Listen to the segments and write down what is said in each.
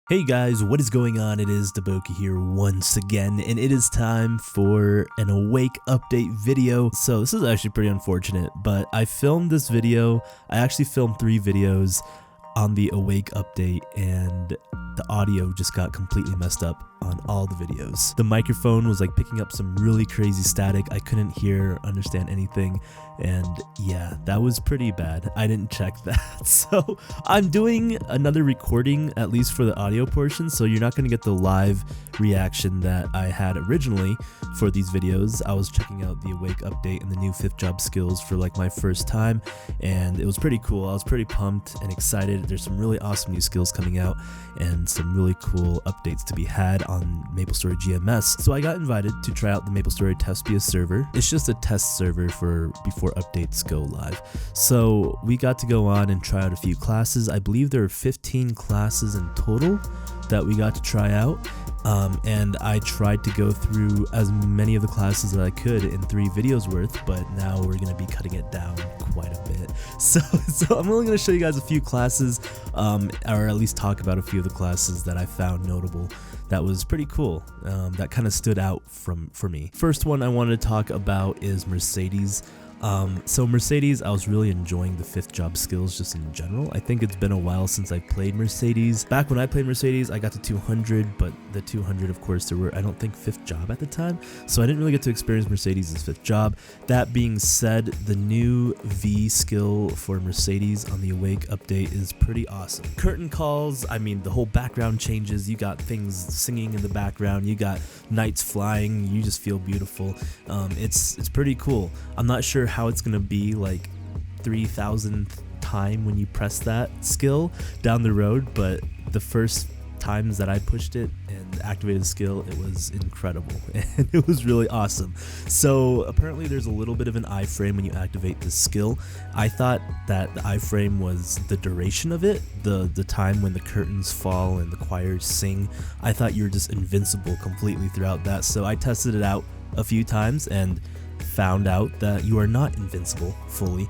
Hey guys, what is going on? It is DaBoki here once again, and it is time for an Awake update video. So this is actually pretty unfortunate, but I filmed this video. I actually filmed 3 videos on the Awake update, and the audio just got completely messed up on all the videos. The microphone was like picking up some really crazy static. I couldn't hear or understand anything, and yeah, that was pretty bad. I didn't check that. So I'm doing another recording, at least for the audio portion, so you're not going to get the live reaction that I had originally for these videos. I was checking out the Awake update and the new 5th job skills for like my first time, and it was pretty cool. I was pretty pumped and excited. There's some really awesome new skills coming out and some really cool updates to be had on MapleStory GMS. So I got invited to try out the MapleStory tespia server. It's just a test server for before updates go live. So we got to go on and try out a few classes. I believe there were 15 classes in total that we got to try out. And I tried to go through as many of the classes that I could in 3 videos worth, but now we're going to be cutting it down quite a bit. So I'm only going to show you guys a few classes, or at least talk about a few of the classes that I found notable. That was pretty cool. That kind of stood out for me. First one I wanted to talk about is Mercedes. So Mercedes, I was really enjoying the 5th job skills just in general. I think it's been a while since I played Mercedes. Back when I played Mercedes, I got to 200, but the 200, of course, there were, I don't think, 5th job at the time, so I didn't really get to experience Mercedes' 5th job. That being said, the new V skill for Mercedes on the Awake update is pretty awesome. Curtain calls, I mean, the whole background changes. You got things singing in the background, you got knights flying, you just feel beautiful. It's pretty cool. I'm not sure how it's gonna be like 3,000th time when you press that skill down the road, but the first times that I pushed it and activated the skill, it was incredible and it was really awesome. So apparently there's a little bit of an iframe when you activate this skill. I thought that the iframe was the duration of it, the time when the curtains fall and the choirs sing. I thought you were just invincible completely throughout that, so I tested it out a few times and found out that you are not invincible fully,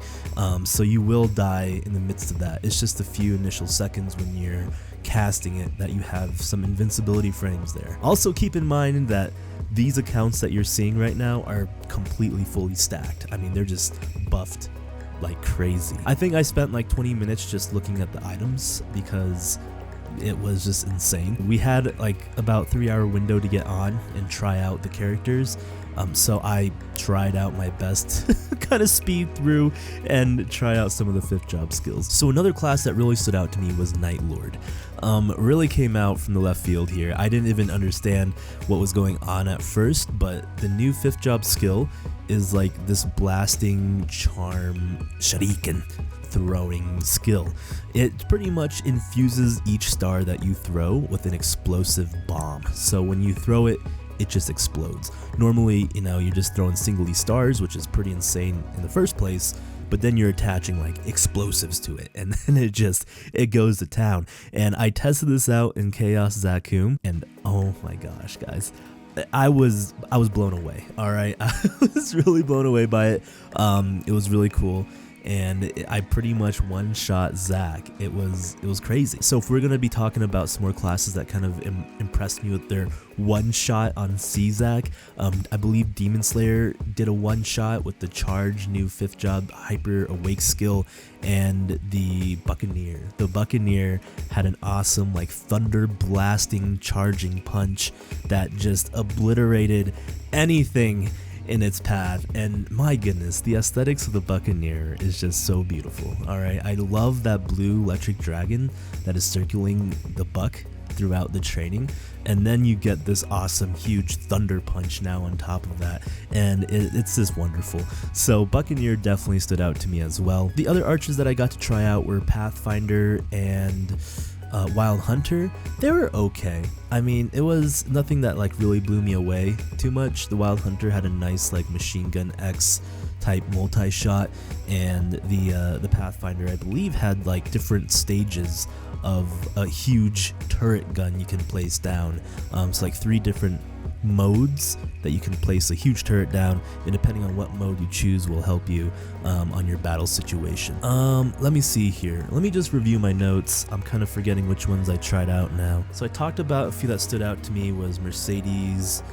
so you will die in the midst of that. It's just a few initial seconds when you're casting it that you have some invincibility frames there. Also keep in mind that these accounts that you're seeing right now are completely fully stacked. I mean, they're just buffed like crazy. I think I spent like 20 minutes just looking at the items because it was just insane. We had like about 3-hour window to get on and try out the characters, so I tried out my best to kind of speed through and try out some of the 5th job skills. So another class that really stood out to me was Night Lord. Really came out from the left field here. I didn't even understand what was going on at first, but the new 5th job skill is like this blasting charm shuriken throwing skill. It pretty much infuses each star that you throw with an explosive bomb. So when you throw it, it just explodes. Normally, you know, you're just throwing singly stars, which is pretty insane in the first place, but then you're attaching like explosives to it, and then it goes to town. And I tested this out in Chaos Zakum, and oh my gosh, guys, I was blown away. All right, I was really blown away by it. It was really cool, and I pretty much one-shot Zack. It was crazy. So if we're gonna be talking about some more classes that kind of impressed me with their one-shot on C-Zack, I believe Demon Slayer did a one-shot with the Charge new 5th job Hyper Awake skill, and the Buccaneer. The Buccaneer had an awesome like thunder blasting charging punch that just obliterated anything in its path, and my goodness, the aesthetics of the Buccaneer is just so beautiful. Alright, I love that blue electric dragon that is circling the buck throughout the training, and then you get this awesome huge thunder punch now on top of that, and it's just wonderful. So Buccaneer definitely stood out to me as well. The other archers that I got to try out were Pathfinder and Wild Hunter. They were okay. I mean, it was nothing that like really blew me away too much. The Wild Hunter had a nice like machine gun X type multi-shot, and the Pathfinder, I believe, had like different stages of a huge turret gun you can place down. So like 3 different modes that you can place a huge turret down, and depending on what mode you choose will help you on your battle situation. Let me see here. Let me just review my notes. I'm kind of forgetting which ones I tried out now. So I talked about a few that stood out to me was Mercedes,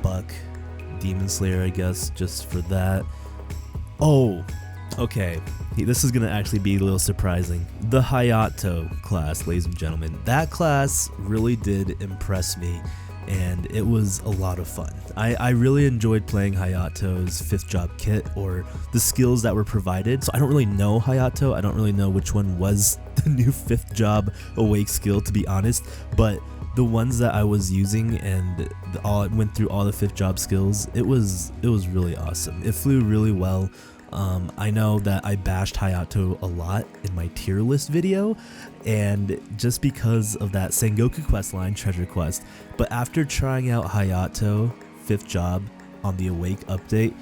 Buck, Demon Slayer, I guess, just for that. Oh, okay. This is gonna actually be a little surprising. The Hayato class, ladies and gentlemen. That class really did impress me, and it was a lot of fun. I really enjoyed playing Hayato's 5th job kit, or the skills that were provided. So I don't really know Hayato. I don't really know which one was the new 5th job awake skill, to be honest, but the ones that I was using and it went through all the 5th job skills, it was really awesome. It flew really well. I know that I bashed Hayato a lot in my tier list video, and just because of that Sengoku questline, treasure quest, but after trying out Hayato 5th job on the Awake update,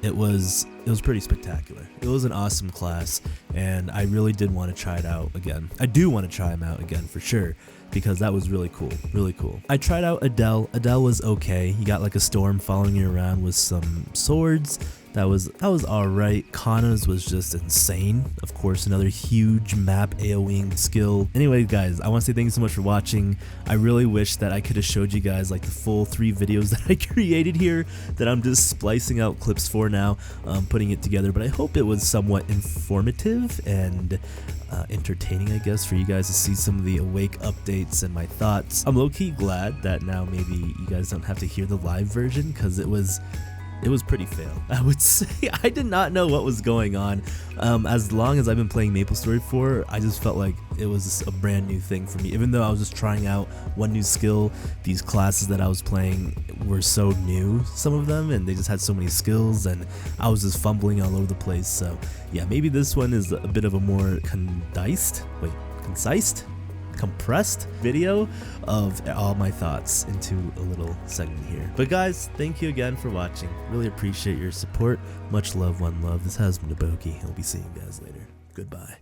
it was pretty spectacular. It was an awesome class, and I really did want to try it out again. I do want to try him out again for sure, because that was really cool, really cool. I tried out Adele. Adele was okay. You got like a storm following you around with some swords. That was alright. Kana's was just insane. Of course, another huge map AoEing skill. Anyway, guys, I want to say thank you so much for watching. I really wish that I could have showed you guys like the full 3 videos that I created here that I'm just splicing out clips for now, putting it together, but I hope it was somewhat informative and entertaining, I guess, for you guys to see some of the Awake updates and my thoughts. I'm low-key glad that now maybe you guys don't have to hear the live version, because it was pretty fail, I would say. I did not know what was going on. As long as I've been playing MapleStory 4, I just felt like it was a brand new thing for me. Even though I was just trying out one new skill, these classes that I was playing were so new, some of them, and they just had so many skills, and I was just fumbling all over the place. So yeah, maybe this one is a bit of a more compressed video of all my thoughts into a little segment here. But guys, thank you again for watching. Really appreciate your support. Much love, one love. This has been DaBoki. I'll be seeing you guys later. Goodbye.